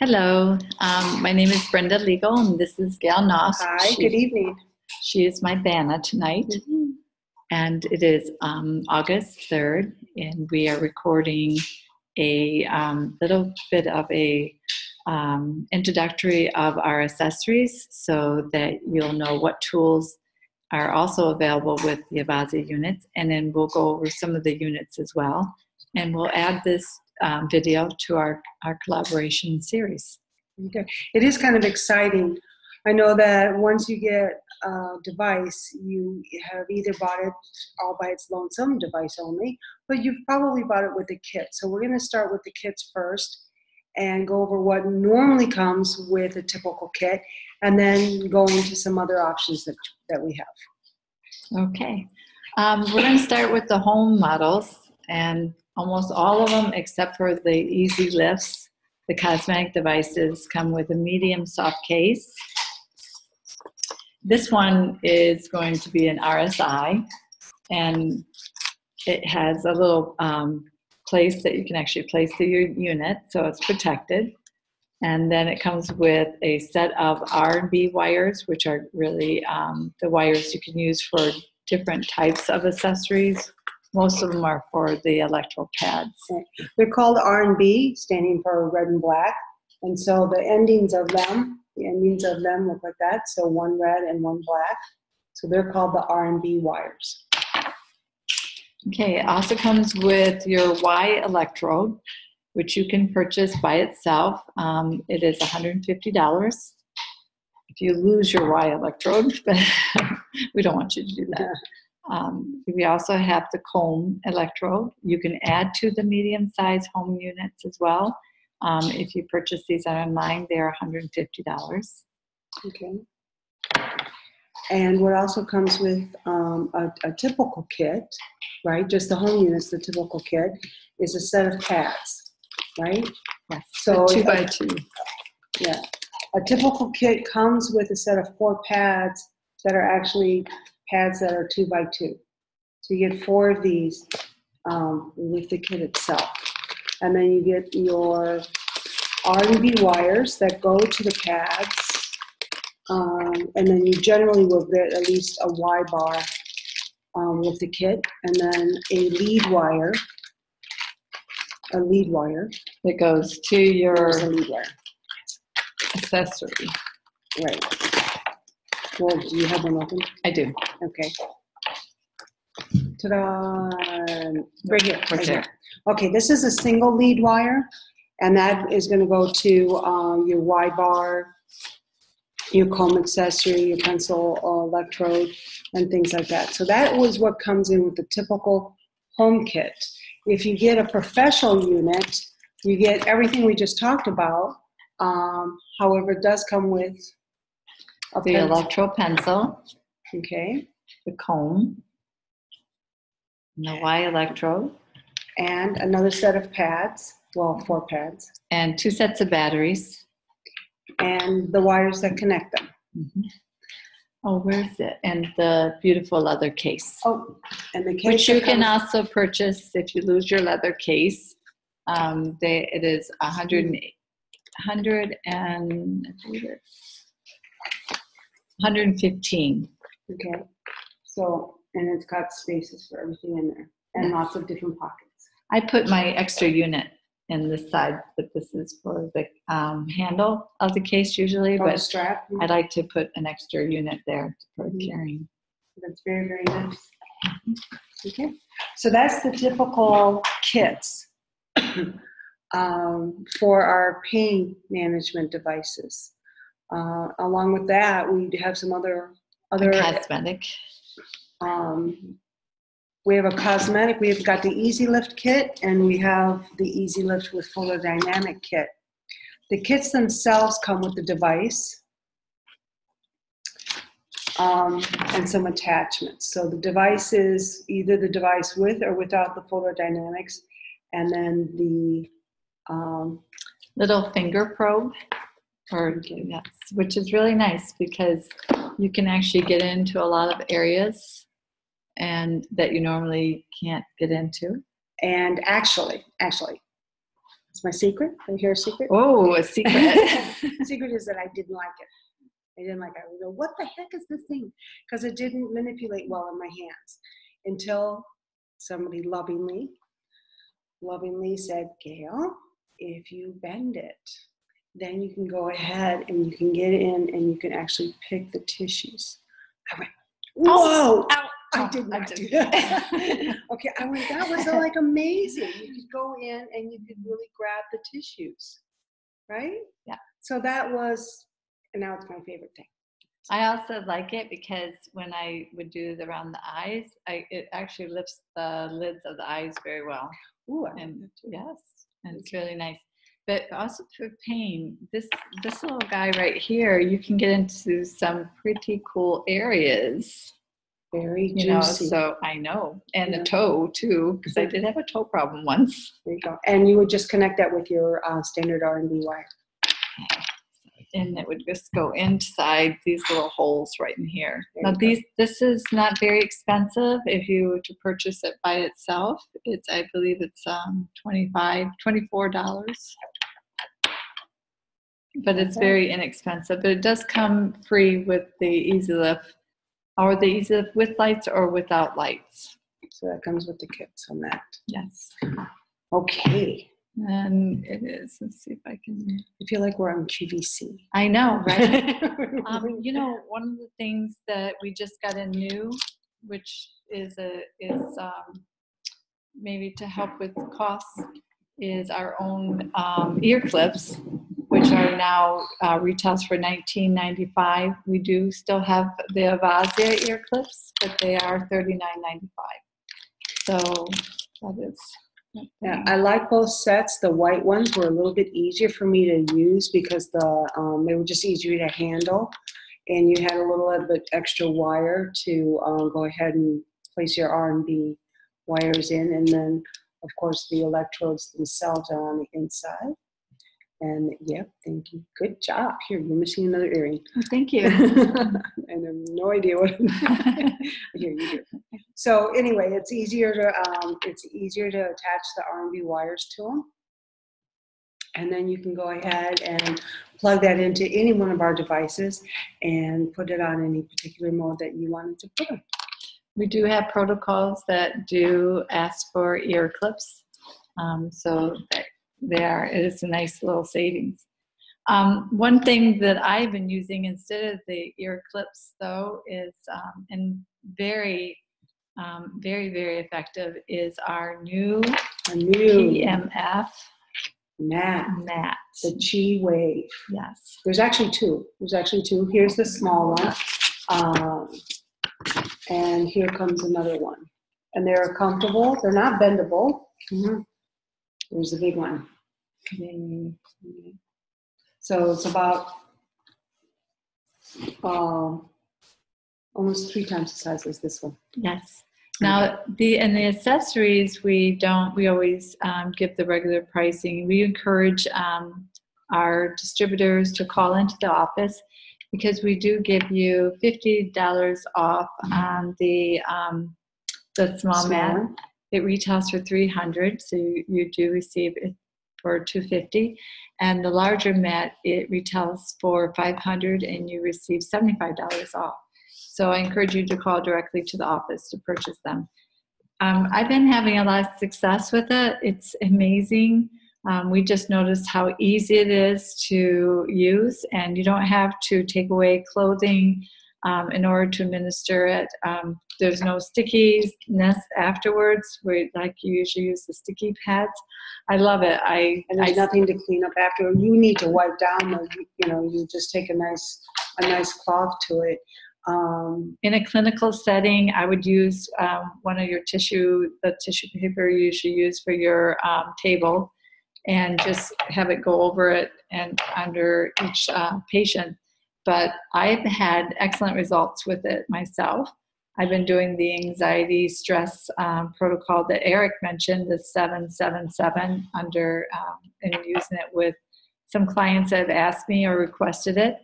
Hello, my name is Brenda Legel, and this is Gail Nass. Hi, good evening. She is my Vanna tonight, and it is August 3rd, and we are recording a little bit of a introductory of our accessories so that you'll know what tools are also available with the Avazzia units, and then we'll go over some of the units as well, and we'll add this video to our collaboration series. Okay. It is kind of exciting. I know that once you get a device, you have either bought it all by its lonesome, device only, but you've probably bought it with a kit. So we're going to start with the kits first and go over what normally comes with a typical kit, and then go into some other options that we have. Okay. We're going to start with the home models, and almost all of them, except for the easy lifts, the cosmetic devices, come with a medium soft case. This one is going to be an RSI, and it has a little place that you can actually place the unit, so it's protected. And then it comes with a set of R&B wires, which are really the wires you can use for different types of accessories. Most of them are for the electro pads. They're called R&B, standing for red and black. And so the endings of them look like that. So one red and one black. So they're called the R&B wires. Okay, it also comes with your Y electrode, which you can purchase by itself. It is $150 if you lose your Y electrode, but we don't want you to do that. We also have the comb electrode. You can add to the medium-sized home units as well. If you purchase these online, they're $150. Okay. And what also comes with a typical kit, right? Just the home units, the typical kit, is a set of pads, right? Yes. So 2x2. Yeah. A typical kit comes with a set of 4 pads that are actually pads that are 2x2. So you get 4 of these with the kit itself. And then you get your R&B wires that go to the pads. And then you generally will get at least a Y bar with the kit. And then a lead wire that goes to your lead wire accessory. Right. Well, do you have one open? I do. Okay. Ta-da! Right here. Right there. Okay, this is a single lead wire, and that is going to go to your Y bar, your comb accessory, your pencil electrode, and things like that. So that was what comes in with the typical home kit. If you get a professional unit, you get everything we just talked about. However, it does come with the electro pencil, okay, the comb, and the Y electrode, and another set of pads. Well, 4 pads, and 2 sets of batteries, and the wires that connect them. Mm-hmm. Oh, where's it? And the beautiful leather case. Oh, and the case, which you can also purchase if you lose your leather case. It is $115. Okay. So, and it's got spaces for everything in there, and lots of different pockets. I put my extra unit in this side, but this is for the handle of the case usually. Oh, but the strap. I like to put an extra unit there for carrying. That's very, very nice. Okay. So that's the typical kits for our pain management devices. Along with that, we have some other cosmetic. We have a cosmetic. We've got the Easy Lift kit, and we have the Easy Lift with photodynamic kit. The kits themselves come with the device and some attachments. So the device is either the device with or without the photodynamics, and then the little finger probe, yes, which is really nice because you can actually get into a lot of areas and that you normally can't get into. And actually, It's my secret. Can you hear a secret? Oh, a secret. Secret is that I didn't like it. I didn't like it. I would go, what the heck is this thing? Because it didn't manipulate well in my hands until somebody lovingly said, Gail, if you bend it, then you can go ahead and you can get in and you can actually pick the tissues. I went, whoa! Ow. I did not do that. Okay, I went, that was like amazing. You could go in and you could really grab the tissues, right? Yeah. So that was, and now it's my favorite thing. I also like it because when I would do it around the eyes, it actually lifts the lids of the eyes very well. Ooh, And yes, and it's really nice. But also for pain, this little guy right here, you can get into some pretty cool areas. very You know, juicy. so I know, and Yeah. a toe too, because I did have a toe problem once. There you go. And you would just connect that with your standard R&B wire. And it would just go inside these little holes right in here. There Now you this is not very expensive if you were to purchase it by itself. I believe it's $24. But it's Okay. very inexpensive. But it does come free with the Easy Lift, or the Easy Lift with lights or without lights. So that comes with the kits on that. Yes. Okay. And it is. Let's see if I can. I feel like we're on QVC. I know, right? You know, one of the things that we just got in new, which is maybe to help with costs, is our own ear clips, which are now retails for $19.95. We do still have the Avazzia ear clips, but they are $39.95. So that is. Yeah, I like both sets. The white ones were a little bit easier for me to use because they were just easier to handle, and you had a little bit extra wire to go ahead and place your R&B wires in, and then of course the electrodes themselves are on the inside. And yep, thank you. Good job. Here, you're missing another earring. Oh, thank you. And I have no idea what. Here, you do. So anyway, it's easier to attach the R&B wires to them, and then you can go ahead and plug that into any one of our devices and put it on any particular mode that you wanted to put it. We do have protocols that do ask for ear clips, so that it is a nice little savings. One thing that I've been using instead of the ear clips, though, is and very, very effective, is our new PMF mat. The Chi Wave. Yes. There's actually two. Here's the small one. And here comes another one. And they're comfortable. They're not bendable. Mm-hmm. There's the big one. So it's about almost 3 times the size as this one. Yes. Now the accessories we always give the regular pricing. We encourage our distributors to call into the office because we do give you $50 off on the small mat. one. It retails for $300, so you do receive it for $250, and the larger mat, it retails for $500 and you receive $75 off. So I encourage you to call directly to the office to purchase them. I've been having a lot of success with it. It's amazing. We just noticed how easy it is to use, and you don't have to take away clothing in order to administer it. There's no stickiness afterwards, where like you usually use the sticky pads. I love it. And there's nothing to clean up after. You need to wipe down. You just take a nice cloth to it. In a clinical setting, I would use one of the tissue paper you usually use for your table, and just have it go over it and under each patient. But I've had excellent results with it myself. I've been doing the anxiety stress protocol that Eric mentioned, the 777 and using it with some clients that have asked me or requested it.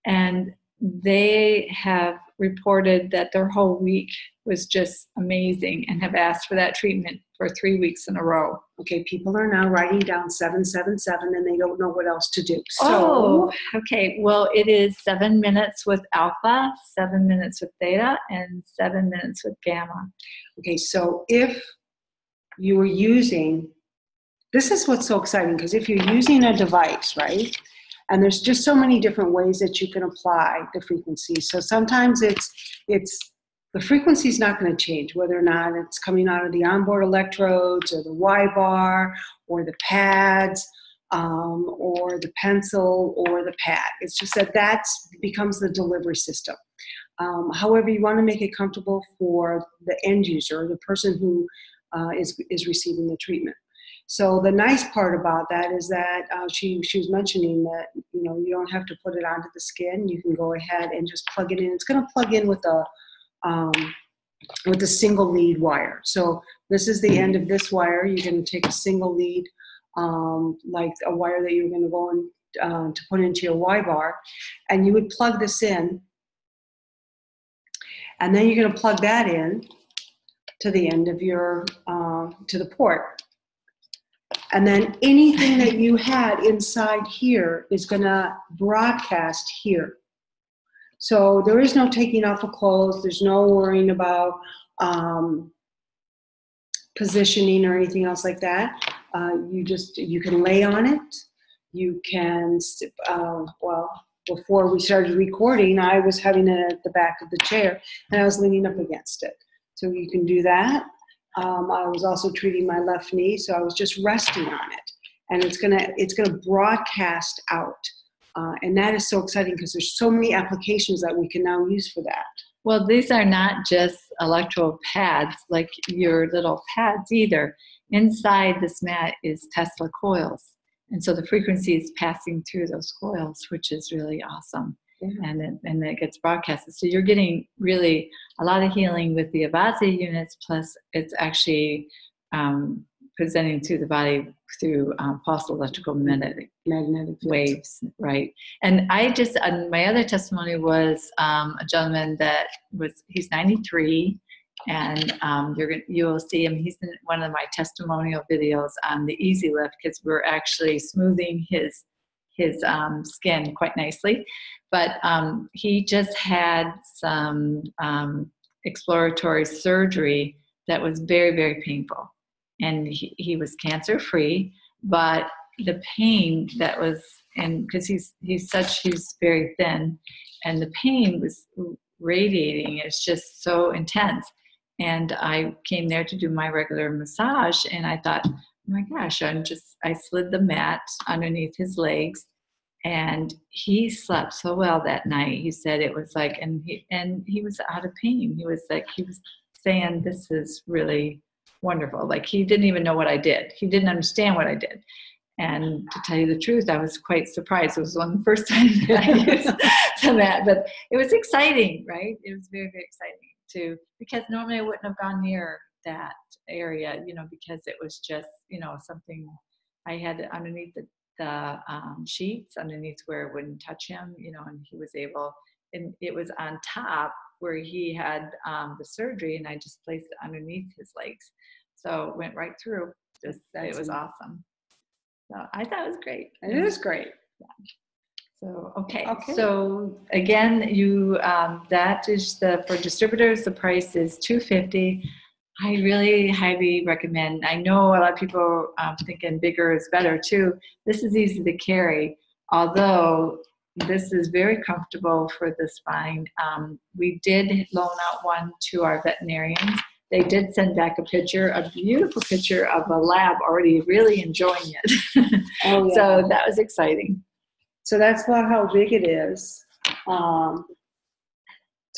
And they have reported that their whole week was just amazing and have asked for that treatment for 3 weeks in a row. Okay, people are now writing down 777 and they don't know what else to do. So, okay. Well, it is 7 minutes with alpha, 7 minutes with theta, and 7 minutes with gamma. Okay, so if you were using, this is what's so exciting, because if you're using a device, right, and there's just so many different ways that you can apply the frequency. So sometimes it's the frequency is not going to change, whether or not it's coming out of the onboard electrodes or the Y-bar or the pads or the pencil or the pad. It's just that becomes the delivery system. However, you want to make it comfortable for the end user, the person who is receiving the treatment. So the nice part about that is that she was mentioning that, you know, you don't have to put it onto the skin. You can go ahead and just plug it in. It's going to plug in with a single lead wire. So this is the end of this wire. You're going to take a single lead, like a wire that you're going to go and to put into your Y-bar, and you would plug this in, and then you're going to plug that in to the end of your to the port. And then anything that you had inside here is going to broadcast here. So there is no taking off of clothes. There's no worrying about positioning or anything else like that. You can lay on it. You can, well, before we started recording, I was having it at the back of the chair and I was leaning up against it. So you can do that. I was also treating my left knee, so I was just resting on it, and it's gonna broadcast out, and that is so exciting because there's so many applications that we can now use for that. Well, these are not just electro pads like your little pads either. Inside this mat is Tesla coils, and so the frequency is passing through those coils, which is really awesome. And it gets broadcasted. So you're getting really a lot of healing with the Avazzia units, plus it's actually presenting through the body through pulse electrical magnetic waves, right? And I just, my other testimony was a gentleman that he's 93, and you will see him. He's in one of my testimonial videos on the Easy Lift, because we're actually smoothing his skin quite nicely. But he just had some exploratory surgery that was very, very painful. And he was cancer-free, but the pain that was, and because he's very thin, and the pain was radiating. It's just so intense. And I came there to do my regular massage, and I thought, oh my gosh, I slid the mat underneath his legs, and he slept so well that night. He said it was like, and he was out of pain. He was saying, this is really wonderful. Like, he didn't even know what I did. He didn't understand what I did. And to tell you the truth, I was quite surprised. It was one of the first times that I used that, but it was exciting, right? It was very, very exciting because normally I wouldn't have gone near that area, because it was just, something I had underneath the sheets, underneath where it wouldn't touch him, and he was able, and it was on top where he had the surgery, and I just placed it underneath his legs. So it went right through. It was awesome. So I thought it was great. It is great. Yeah. So, okay. So again, that is for distributors, the price is $250. I really highly recommend. I know a lot of people are thinking bigger is better too. This is easy to carry, although this is very comfortable for the spine. We did loan out one to our veterinarians. They did send back a beautiful picture of a lab already really enjoying it. Oh, yeah. So that was exciting. So that's about how big it is. So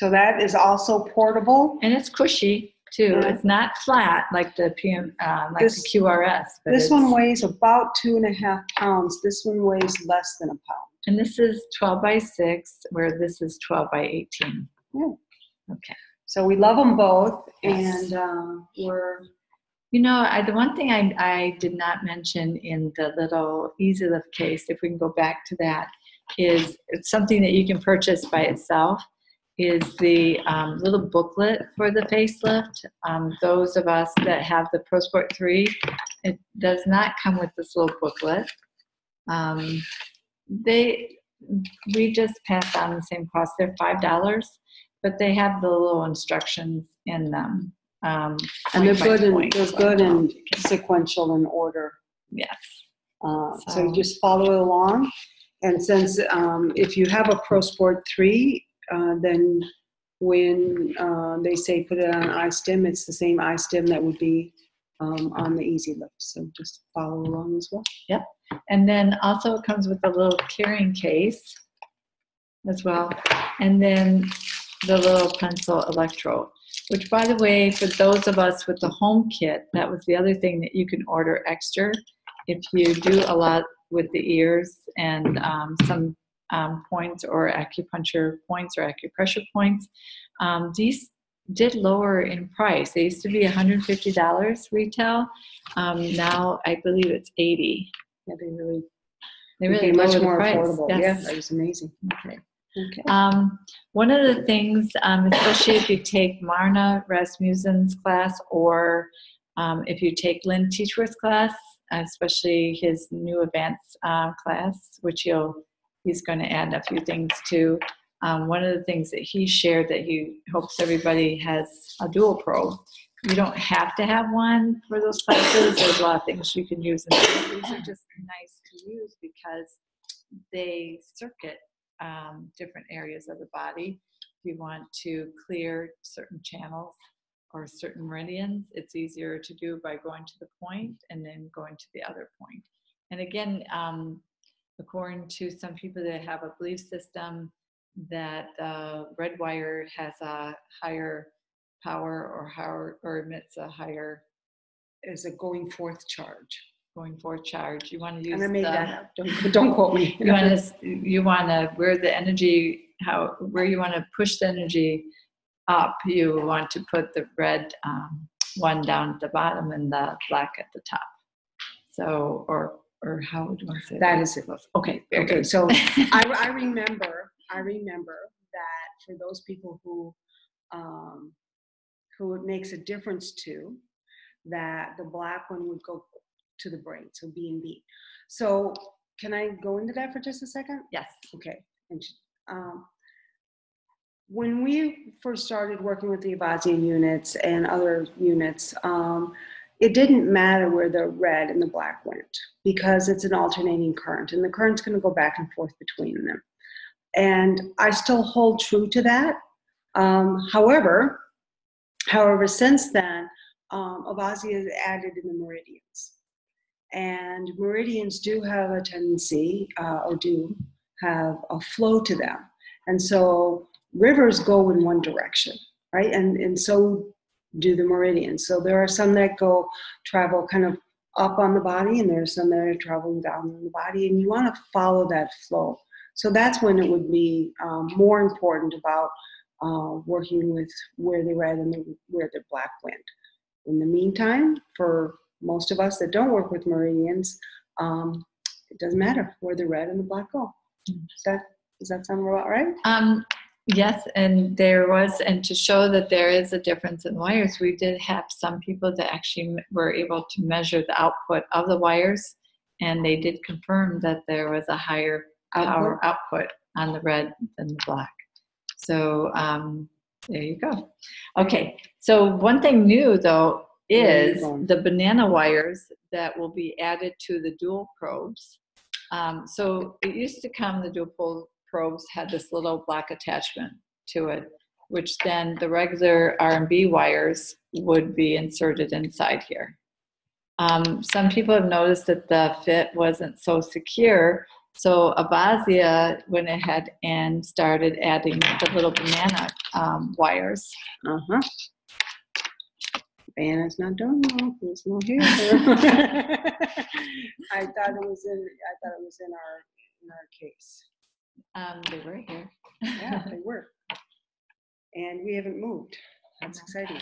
that is also portable. And it's cushy too. Yeah. It's not flat like the the QRS. But this one weighs about 2.5 pounds. This one weighs less than a pound. And this is 12 by 6, where this is 12 by 18. Yeah. Okay. So we love them both, yes. And we're... the one thing I did not mention in the little Easy Lift case, if we can go back to that, is it's something that you can purchase by itself. is the little booklet for the facelift. Those of us that have the Pro Sport 3, it does not come with this little booklet. We just pass on the same cost. They're $5, but they have the little instructions in them. And they're good and sequential in order. Yes. So you just follow along. And since if you have a Pro Sport 3, then when they say put it on iStim, it's the same iStim that would be on the Easy Lift. So just follow along as well. Yep. And then also it comes with a little carrying case as well. And then the little pencil electrode, which, by the way, for those of us with the home kit, that was the other thing that you can order extra. If you do a lot with the ears and some points or acupuncture points or acupressure points, these did lower in price. They used to be $150 retail. Now I believe it's $80. Yeah, they really much more affordable. Yes. Yeah, that was amazing. Okay. One of the things, especially if you take Marna Rasmussen's class, or if you take Lynn Teachworth's class, especially his new advanced class, which he's going to add a few things to. One of the things that he shared that he hopes everybody has a dual probe. You don't have to have one for those classes. There's a lot of things you can use. And these are just nice to use because they circuit different areas of the body. If you want to clear certain channels or certain meridians, it's easier to do by going to the point and then going to the other point. And again, according to some people that have a belief system that red wire has a higher power or emits a higher, is a going forth charge. Going forth charge. You want to use. And I made that up. Don't quote me. You want to where the energy, where you want to push the energy up. You want to put the red one down at the bottom and the black at the top. So, or how do you want to say that? That is it. Okay. Okay. So I remember that for those people who it makes a difference to, that the black one would go to the brain, so B and B. So can I go into that for just a second? Yes. Okay. And when we first started working with the Avazzia units and other units, it didn't matter where the red and the black went because it's an alternating current, and the current's going to go back and forth between them. And I still hold true to that. However, since then, Avazzia has added in the meridians. And meridians do have a tendency, or do have a flow to them. And so rivers go in one direction, right? And so do the meridians. So there are some that travel kind of up on the body, and there are some that are traveling down on the body, and you want to follow that flow. So that's when it would be more important about working with where the red and where the black went. In the meantime, for most of us that don't work with meridians, it doesn't matter where the red and the black go. Does that sound about right? Yes, and and to show that there is a difference in wires, we did have some people that actually were able to measure the output of the wires, and they did confirm that there was a higher power output on the red than the black. So there you go. Okay, so one thing new though is the banana wires that will be added to the dual probes. So it used to come, the dual probes had this little black attachment to it, which then the regular R&B wires would be inserted inside here. Some people have noticed that the fit wasn't so secure, so Avazzia went ahead and started adding the little banana wires. Banana's not doing well. There's no hair. I thought it was in our case. They were here. Yeah, they were. And we haven't moved. That's exciting.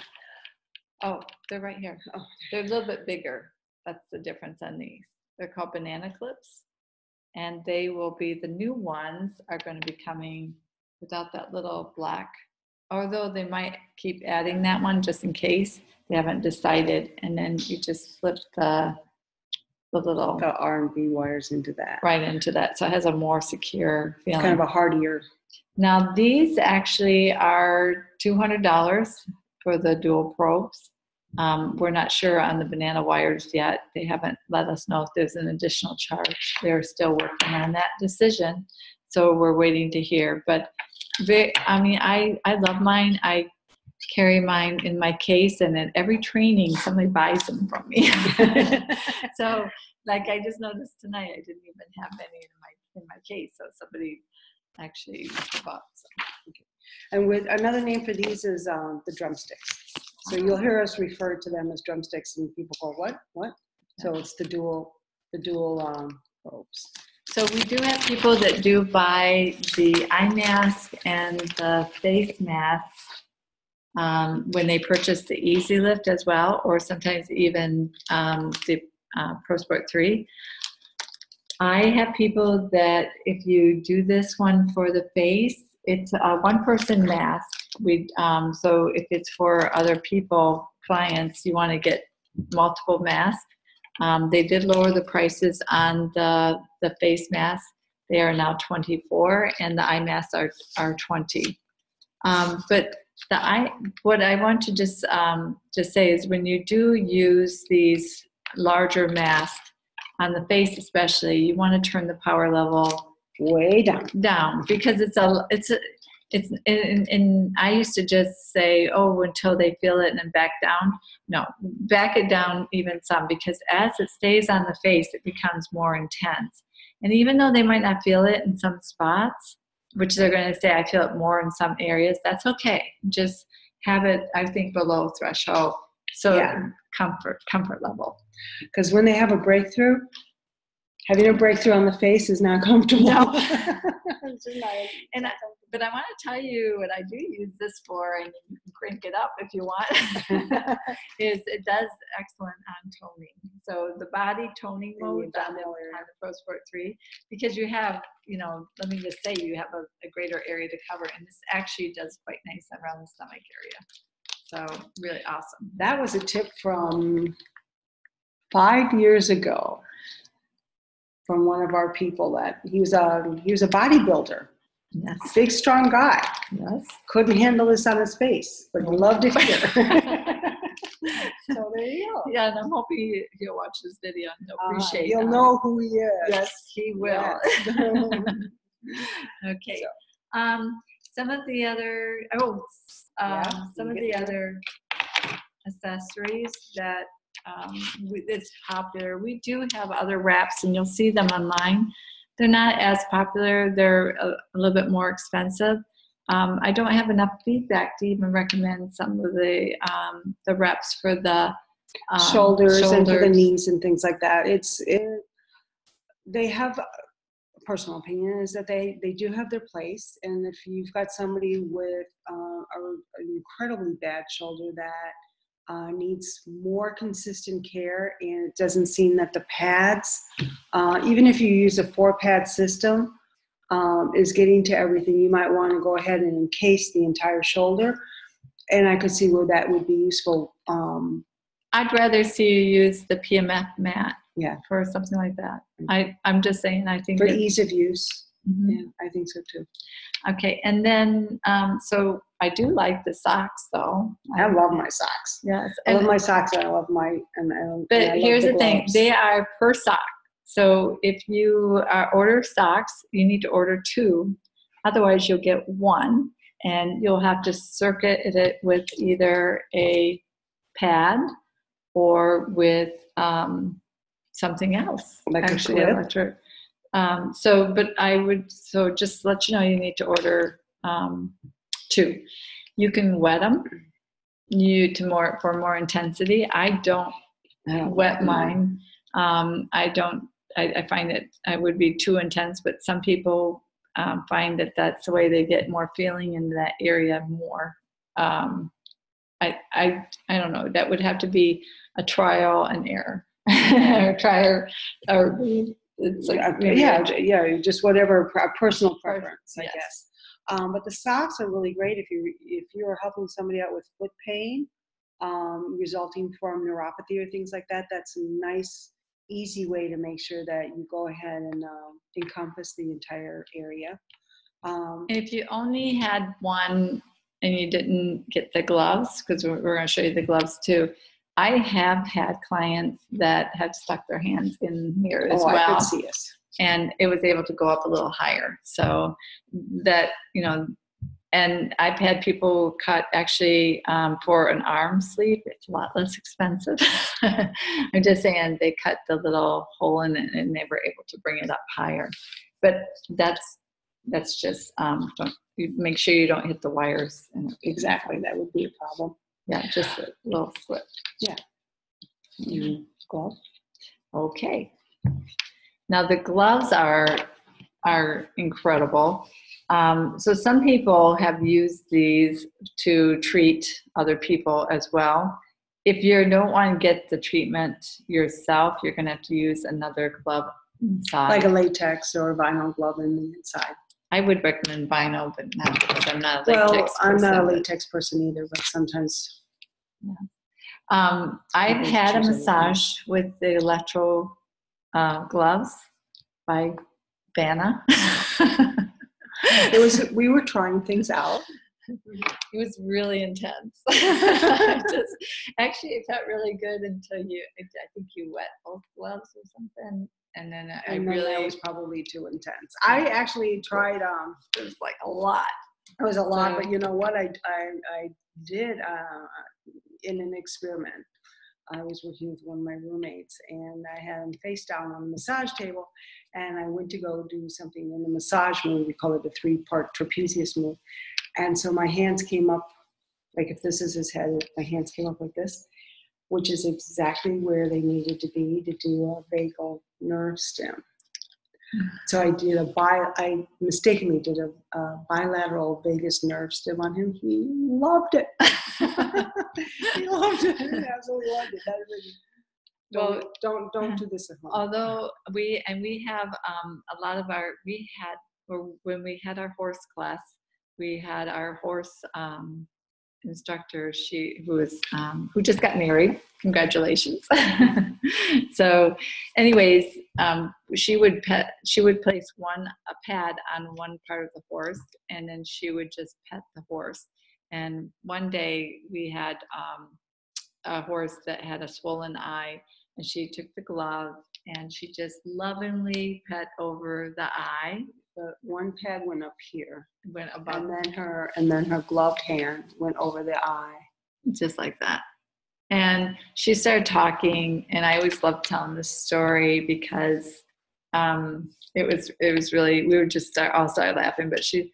Oh, they're right here. Oh, they're a little bit bigger. That's the difference on these. They're called banana clips. And they will be, the new ones are going to be coming without that little black. Although they might keep adding that one just in case they haven't decided. And then you just slip the little The R&B wires into that. right into that. So it has a more secure feeling. Kind of a hardier. Now these actually are $200 for the dual probes. We're not sure on the banana wires yet. They haven't let us know if there's an additional charge. They're still working on that decision. So we're waiting to hear. But I love mine. I carry mine in my case, and at every training, somebody buys them from me. So, like I just noticed tonight, I didn't even have any in my case. So somebody actually bought some. Okay. And with another name for these is the drumsticks. So you'll hear us refer to them as drumsticks, and people go, "What? What?" So it's the dual probes. So we do have people that do buy the eye mask and the face mask when they purchase the Easy Lift as well, or sometimes even the Pro Sport 3. I have people that if you do this one for the face, it's a one-person mask. So if it's for other people, clients, you want to get multiple masks. They did lower the prices on the face mask. They are now $24, and the eye masks are $20. But what I want to just say is when you do use these larger masks on the face, especially, you want to turn the power level Way down because and I used to just say, oh, until they feel it and then back down. No, back it down even some, because as it stays on the face, it becomes more intense. And even though they might not feel it in some spots, which they're going to say, I feel it more in some areas, that's okay. Just have it, I think, below threshold. So yeah. comfort level. Because when they have a breakthrough, having a breakthrough on the face is not comfortable. No. But I want to tell you what I do use this for, and you can crank it up if you want, is it does excellent on toning. So the body toning mode on the Pro Sport 3, because you have, let me just say, you have a greater area to cover, and this actually does quite nice around the stomach area. So really awesome. That was a tip from 5 years ago from one of our people that he was a bodybuilder. Yes. Big, strong guy. Yes. Couldn't handle this on his face, but loved it here. So there you go. Yeah, and I'm hoping he'll watch this video and he'll appreciate it. He'll know who he is. Yes, he will. Yes. Okay. So. Some of the other accessories that it's popular. We do have other wraps, and you'll see them online. They're not as popular. They're a little bit more expensive. I don't have enough feedback to even recommend some of the wraps for the shoulders and for the knees and things like that. They have, personal opinion is that they do have their place, and if you've got somebody with an incredibly bad shoulder that needs more consistent care, and it doesn't seem that the pads, even if you use a 4-pad system, is getting to everything, you might want to go ahead and encase the entire shoulder, and I could see where that would be useful. I'd rather see you use the PMF mat. Yeah, for something like that. I'm just saying, I think for ease of use. Mm-hmm. Yeah, I think so too. Okay, and then so I do like the socks, though. I love my socks. Yes, I love my socks. I love my But here's the thing: they are per sock. So if you order socks, you need to order 2. Otherwise, you'll get 1, and you'll have to circuit it with either a pad or with something else, like actually electric. So just let you know, you need to order 2. You can wet them for more intensity. I don't wet mine. I find it would be too intense, but some people find that that's the way they get more feeling in that area more. I don't know. That would have to be a trial and error. Or it's like, just whatever personal preference, I guess. But the socks are really great if you're helping somebody out with foot pain resulting from neuropathy or things like that. That's a nice, easy way to make sure that you go ahead and encompass the entire area. If you only had one and you didn't get the gloves, because we're going to show you the gloves too. I have had clients that have stuck their hands in here as well. I could see it. And it was able to go up a little higher. So that, and I've had people cut actually for an arm sleeve. It's a lot less expensive. I'm just saying they cut the little hole in it and they were able to bring it up higher. But that's just, make sure you don't hit the wires. Exactly, that would be a problem. Yeah, just a little slip. Yeah. Glove. Okay. Now the gloves are incredible. So some people have used these to treat other people as well. If you don't want to get the treatment yourself, you're going to have to use another glove inside. Like a latex or a vinyl glove in the inside. I would recommend vinyl, but not because I'm not a latex person. I'm not a latex person either, but sometimes. Yeah. I've had a massage with the electro gloves by Vanna. We were trying things out. It was really intense. Actually, it felt really good until I think you wet both gloves or something. And then that was probably too intense. I actually tried, it was like a lot. It was a lot, but you know what I did in an experiment. I was working with one of my roommates and I had him face down on the massage table and I went to go do something in the massage move. We call it the 3-part trapezius move. And so my hands came up, like if this is his head, my hands came up like this, which is exactly where they needed to be to do a vagal nerve stim. So I mistakenly did a bilateral vagus nerve stim on him. He loved it. He loved it. He absolutely loved it. Don't do this at home. Although we have a lot of when we had our horse class, we had our horse instructor, who just got married. Congratulations. So anyways, she would place a pad on one part of the horse and then she would just pet the horse. And one day we had a horse that had a swollen eye and she took the glove and she just lovingly pet over the eye. The one pad went up here, went above, and then her gloved hand went over the eye, just like that. And she started talking, and I always love telling this story because it was really, we were just all started laughing. But she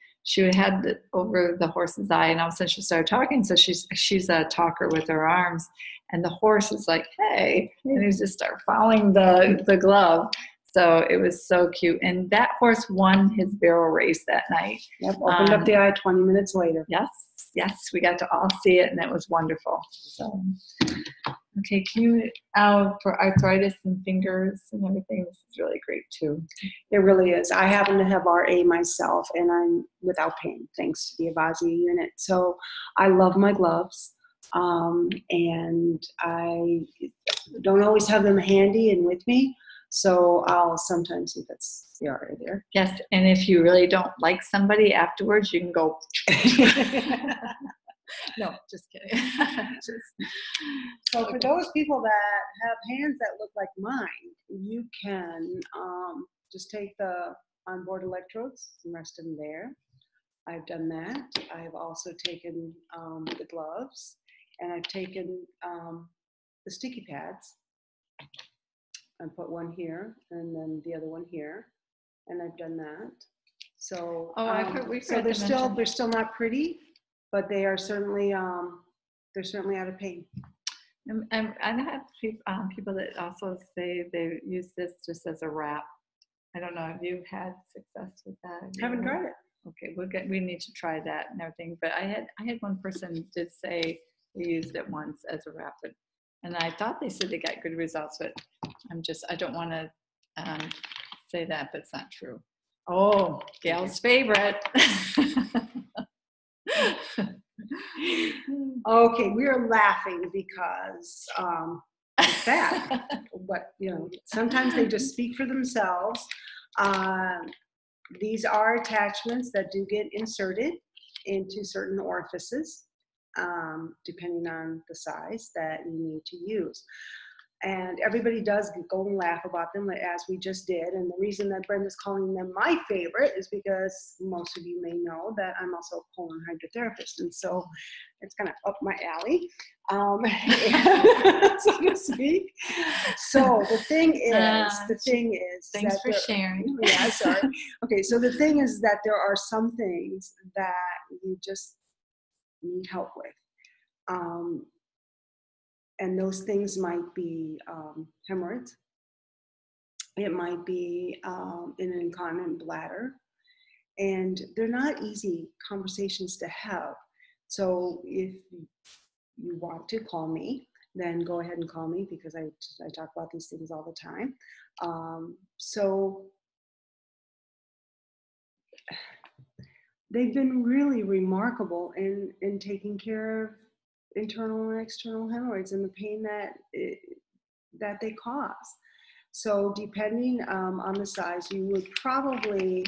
had it over the horse's eye, and all of a sudden she started talking. So she's a talker with her arms, and the horse is like, "Hey," and he just started following the glove. So it was so cute. And that horse won his barrel race that night. Yep, opened up the eye 20 minutes later. Yes, we got to all see it, and it was wonderful. So, okay, can you, for arthritis and fingers and everything, this is really great too. It really is. I happen to have RA myself, and I'm without pain, thanks to the Avazzia unit. So I love my gloves, and I don't always have them handy and with me. So I'll sometimes see that's the RA there. Yes, and if you really don't like somebody afterwards, you can go. No, just kidding. So for those people that have hands that look like mine, you can just take the onboard electrodes and rest them there. I've done that. I've also taken the gloves, and I've taken the sticky pads. And put one here and then the other one here, and I've done that. So so they're still not pretty, but they are certainly they're certainly out of pain. And I have people that also say they use this just as a wrap. I don't know. Have you had success with that? Haven't tried it. Okay, we need to try that and everything. But I had one person did say they used it once as a wrap, and I thought they said they got good results, but I don't want to say that, but it's not true. Oh, Gail's favorite. Okay, we are laughing because it's bad. But, you know, sometimes they just speak for themselves. These are attachments that do get inserted into certain orifices, depending on the size that you need to use. And everybody does go and laugh about them, as we just did. And the reason that Brenda's calling them my favorite is because most of you may know that I'm also a colon hydrotherapist. And so it's kind of up my alley, so to speak. So the thing is, thanks for sharing. Yeah, sorry. Okay, so the thing is that there are some things that you just need help with. And those things might be hemorrhoids. It might be an incontinent bladder. And they're not easy conversations to have. So if you want to call me, then go ahead and call me, because I talk about these things all the time. So they've been really remarkable in taking care of internal and external hemorrhoids and the pain that they cause. So depending on the size, you would probably,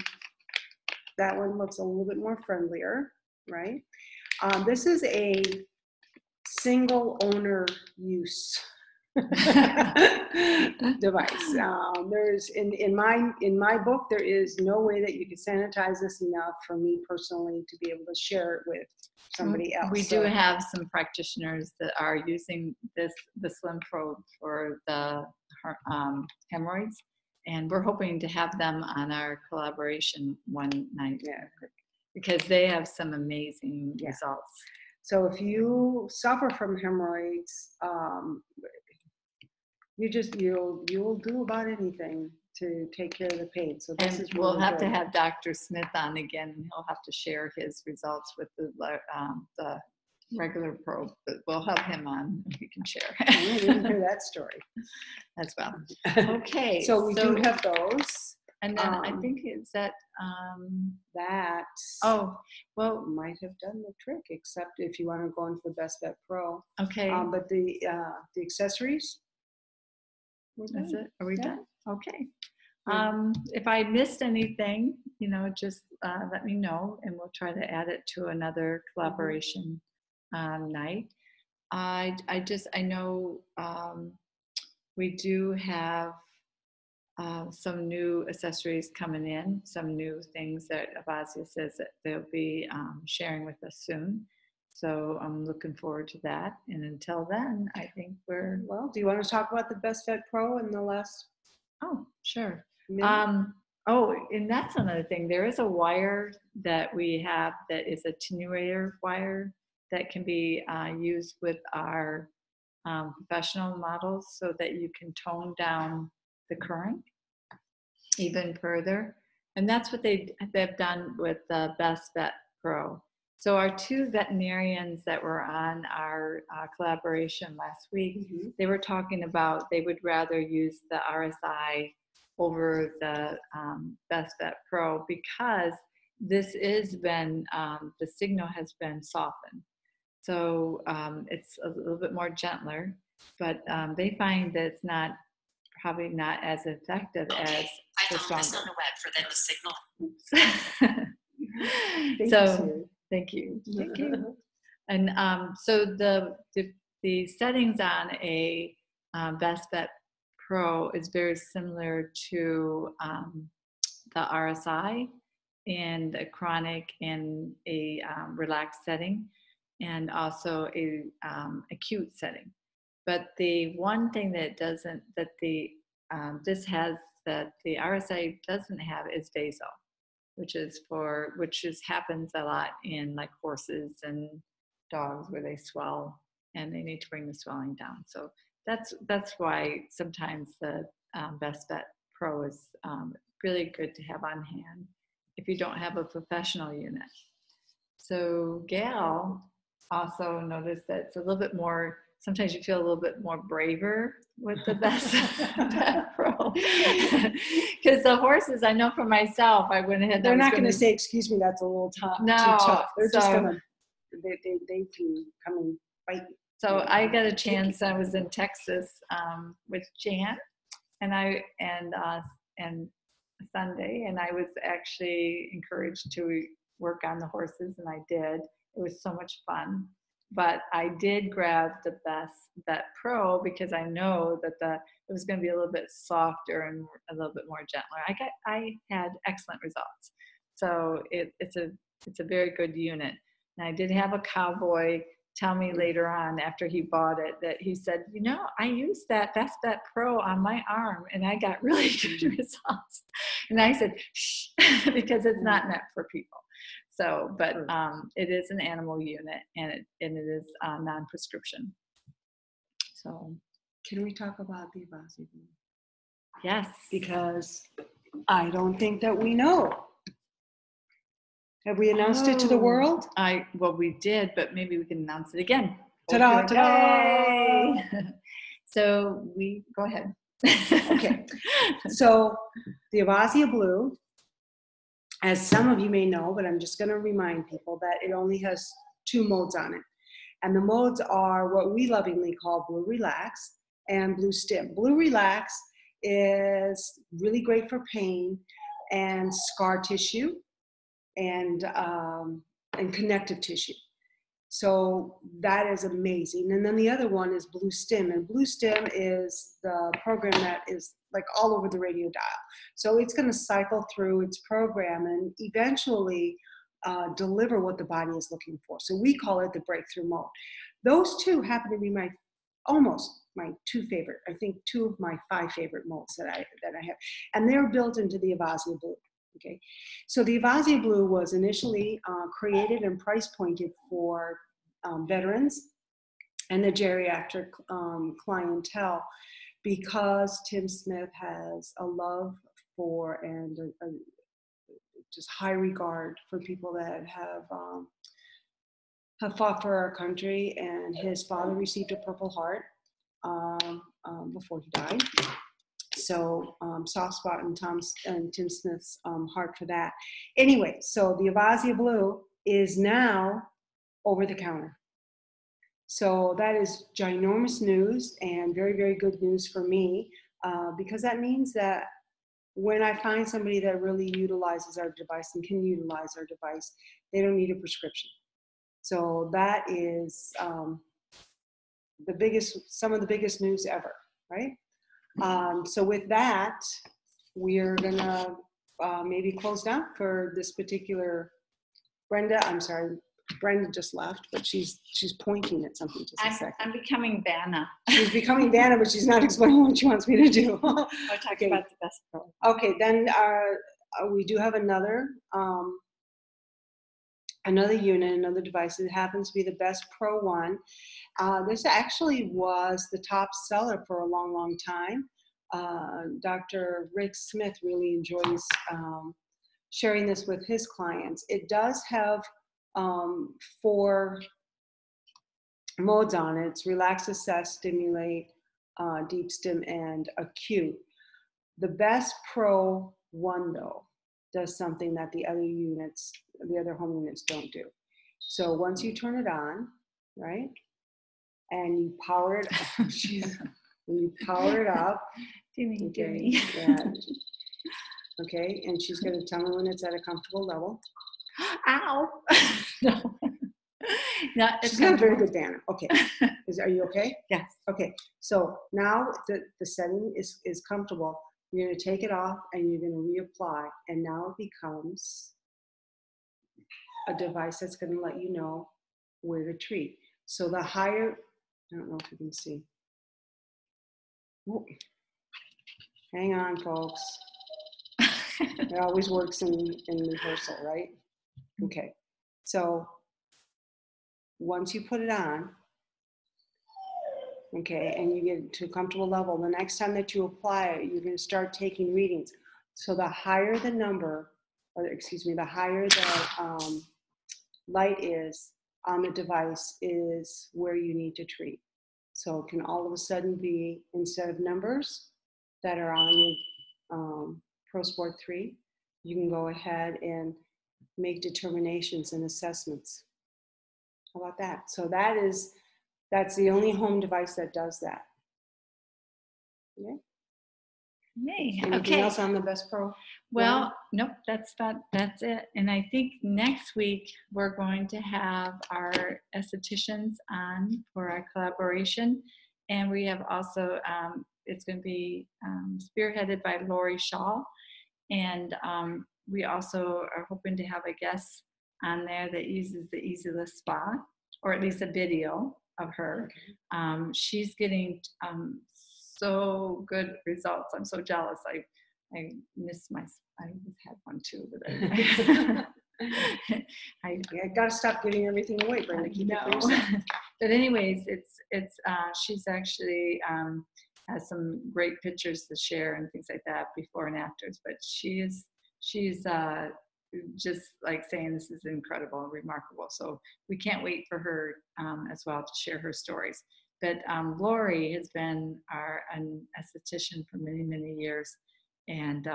that one looks a little bit more friendlier, right? This is a single owner use device. There's in my book, there is no way that you could sanitize this enough for me personally to be able to share it with somebody else. We do have some practitioners that are using the Slim Probe for the hemorrhoids, and we're hoping to have them on our collaboration one night, because they have some amazing results. So if you suffer from hemorrhoids, you'll do about anything to take care of the pain. So this is really we'll have good. to have Dr. Smith on again, and he'll have to share his results with the regular probe, but we'll have him on and we can share. We didn't hear that story as well. Okay. So we do have those. And then I think it's that that might have done the trick, except if you want to go into the Best Bet Pro. Okay. But the accessories. That's it. Are we done? Okay. If I missed anything, just let me know, and we'll try to add it to another collaboration night. I know we do have some new accessories coming in, some new things that Avazzia says that they'll be sharing with us soon. So I'm looking forward to that. And until then, I think we're... Well, do you want to talk about the Best Vet Pro in the last... Oh, sure. And that's another thing. There is a wire that we have that is a attenuator wire that can be used with our professional models so that you can tone down the current even further. And that's what they've done with the Best Vet Pro. So our two veterinarians that were on our collaboration last week, they were talking about they would rather use the RSI over the Best Vet Pro because this has been, the signal has been softened. So it's a little bit more gentler, but they find that it's probably not as effective as the stronger. This on the web for them to signal. Thank you. And so the settings on a Best Vet Pro is very similar to the RSI and a chronic and a relaxed setting, and also a acute setting. But the one thing that this has that the RSI doesn't have is basal, which happens a lot in like horses and dogs where they swell and they need to bring the swelling down. So that's why sometimes the Best Vet Pro is really good to have on hand if you don't have a professional unit. So Gail also noticed that it's a little bit more, sometimes you feel a little bit more braver with the Best Vet Pro. because the horses, I know for myself, I went ahead. They're not going to say, "Excuse me, that's a little tough." No, too tough. They're just so- going to. They can come and fight you. So I got a chance. I was in Texas with Jan, and Sunday, and I was actually encouraged to work on the horses, and I did. It was so much fun. But I did grab the Vet Pro because I know that it was going to be a little bit softer and a little bit more gentler. I had excellent results. So it's a very good unit. And I did have a cowboy tell me later on after he bought it that he said, I used that Best Bet Pro on my arm and I got really good results. And I said, shh, because it's not meant for people. So, but it is an animal unit and it is non-prescription. So, can we talk about the Avazzia? Yes. Because I don't think that we know. Have we announced it to the world? Well, we did, but maybe we can announce it again. Ta-da, ta-da! So go ahead. Okay. So the Avazzia Blue, as some of you may know, but I'm just going to remind people that it only has 2 modes on it. And the modes are what we lovingly call Blue Relax and Blue Stim. Blue Relax is really great for pain and scar tissue and connective tissue. So that is amazing. And then the other one is Blue Stim. And Blue Stim is the program that is like all over the radio dial. So it's going to cycle through its program and eventually deliver what the body is looking for. So we call it the breakthrough mode. Those 2 happen to be almost my 2 favorite. I think 2 of my 5 favorite modes that I have. And they're built into the Avazzia Blue. Okay, so the Avazzia Blue was initially created and price pointed for veterans and the geriatric clientele because Tim Smith has a love for and a just high regard for people that have fought for our country, and his father received a Purple Heart before he died. So soft spot in Tim Smith's heart for that. Anyway, so the Avazzia Blue is now over the counter. So that is ginormous news and very, very good news for me because that means that when I find somebody that really utilizes our device and can utilize our device, they don't need a prescription. So that is some of the biggest news ever, right? So with that, we're gonna maybe close down for this particular Brenda. I'm sorry, Brenda just left, but she's pointing at something just a second. I'm becoming Vanna. She's becoming Vanna, but she's not explaining what she wants me to do. I'll talk about the Best Pro. Okay, then we do have another unit, another device. It happens to be the Best Pro one. This actually was the top seller for a long, long time. Dr. Rick Smith really enjoys sharing this with his clients. It does have 4 modes on it. It's Relax, Assess, Stimulate, Deep Stim, and Acute. The Best Pro one, though, does something that the other home units don't do. So once you turn it on, right, and you power it up, when you power it up, Dimmy. Yeah. Okay, and she's going to tell me when it's at a comfortable level. Ow! No. She's not a very good Vanna. Okay, are you okay? Yes. Okay, so now the setting is comfortable. You're going to take it off and you're going to reapply, and now it becomes a device that's going to let you know where to treat. So the higher, I don't know if you can see. Ooh. Hang on, folks. It always works in rehearsal, right? Okay, so once you put it on, okay, and you get to a comfortable level, the next time that you apply it, you're going to start taking readings. So the higher the number, the higher the light is on the device is where you need to treat. So it can all of a sudden be, instead of numbers, that are on your Pro Sport 3, you can go ahead and make determinations and assessments. How about that? So that's the only home device that does that. Yeah. Yay. Anything Okay. else on the Best Pro? Well, nope, that's it. And I think next week we're going to have our estheticians on for our collaboration. And we have also, it's going to be spearheaded by Lori Shaw. And we also are hoping to have a guest on there that uses the Easy Lift Spa, or at least a video of her. She's getting so good results. I'm so jealous. I miss I just had one too, but I gotta stop giving everything away, Brenda. Keep it for yourself. But anyways, she's actually has some great pictures to share and things like that, before and afters. But she's just like saying this is incredible, remarkable. So we can't wait for her as well to share her stories. But Lori has been an esthetician for many, many years. And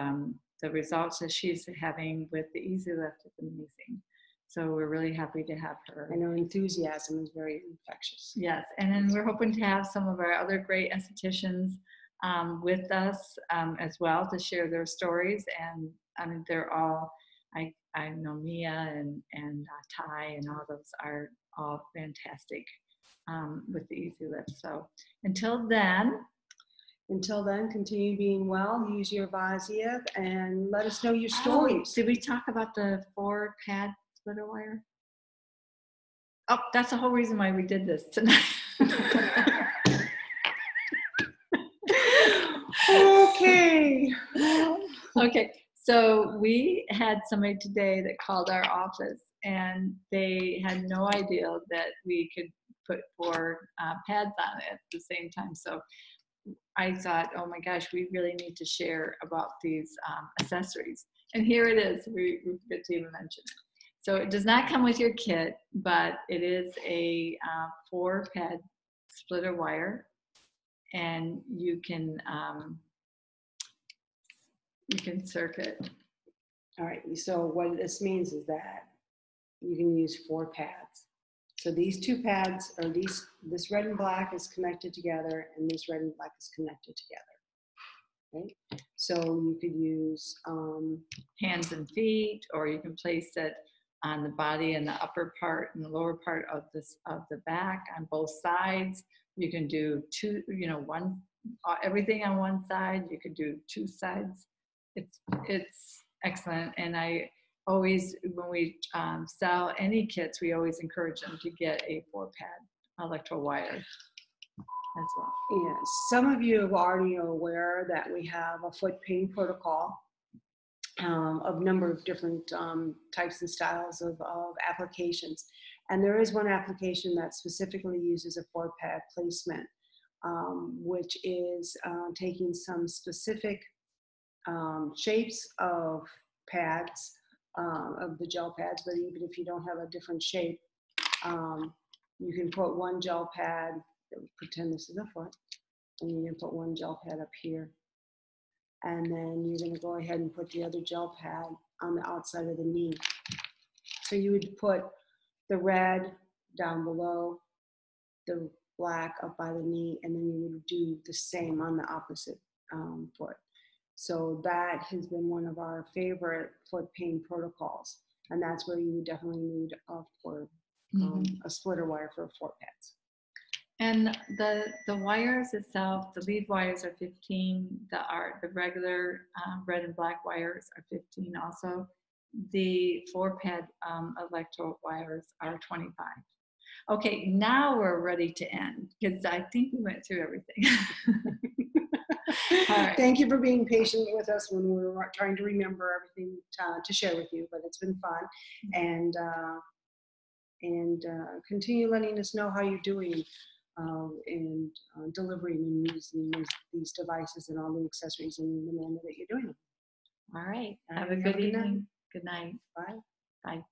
the results that she's having with the Easy Lift is amazing. So we're really happy to have her. And her enthusiasm is very infectious. Yes, and then we're hoping to have some of our other great estheticians with us as well to share their stories. And I mean, they're all, I know Mia and Ty and all those are all fantastic with the Easy Lift. So until then, continue being well, use your Avazzia, and let us know your stories. Did we talk about the 4-pad splitter wire? Oh, that's the whole reason why we did this tonight. Okay. Okay, so we had somebody today that called our office, and they had no idea that we could put 4 pads on it at the same time. So I thought, oh my gosh, we really need to share about these accessories. And here it is. We forgot to even mention it. So it does not come with your kit, but it is a 4-pad splitter wire, and you can circuit. All right. So what this means is that you can use 4 pads. So these 2 pads, or this red and black is connected together, and this red and black is connected together. Right? So you could use hands and feet, or you can place it on the body and the upper part and the lower part of the back on both sides. You can do 2, one, everything on one side. You could do 2 sides. It's excellent. And I always, when we sell any kits, we always encourage them to get a 4-pad electro wire as well. Yes, some of you are already aware that we have a foot pain protocol of a number of different types and styles of applications. And there is one application that specifically uses a 4-pad placement, which is taking some specific shapes of pads, of the gel pads, but even if you don't have a different shape, you can put one gel pad, pretend this is a foot, and you can put one gel pad up here. And then you're going to go ahead and put the other gel pad on the outside of the knee. So you would put the red down below, the black up by the knee, and then you would do the same on the opposite foot. So that has been one of our favorite foot pain protocols. And that's where you definitely need a splitter wire for 4 pads. And the wires itself, the lead wires are 15. The regular red and black wires are 15 also. The 4-pad electro wires are 25. Okay, now we're ready to end because I think we went through everything. All right. Thank you for being patient with us when we were trying to remember everything to share with you, but it's been fun. And continue letting us know how you're doing in delivering and using these devices and all the accessories in the manner that you're doing them. All right. Have a good evening. Good night. Bye. Bye.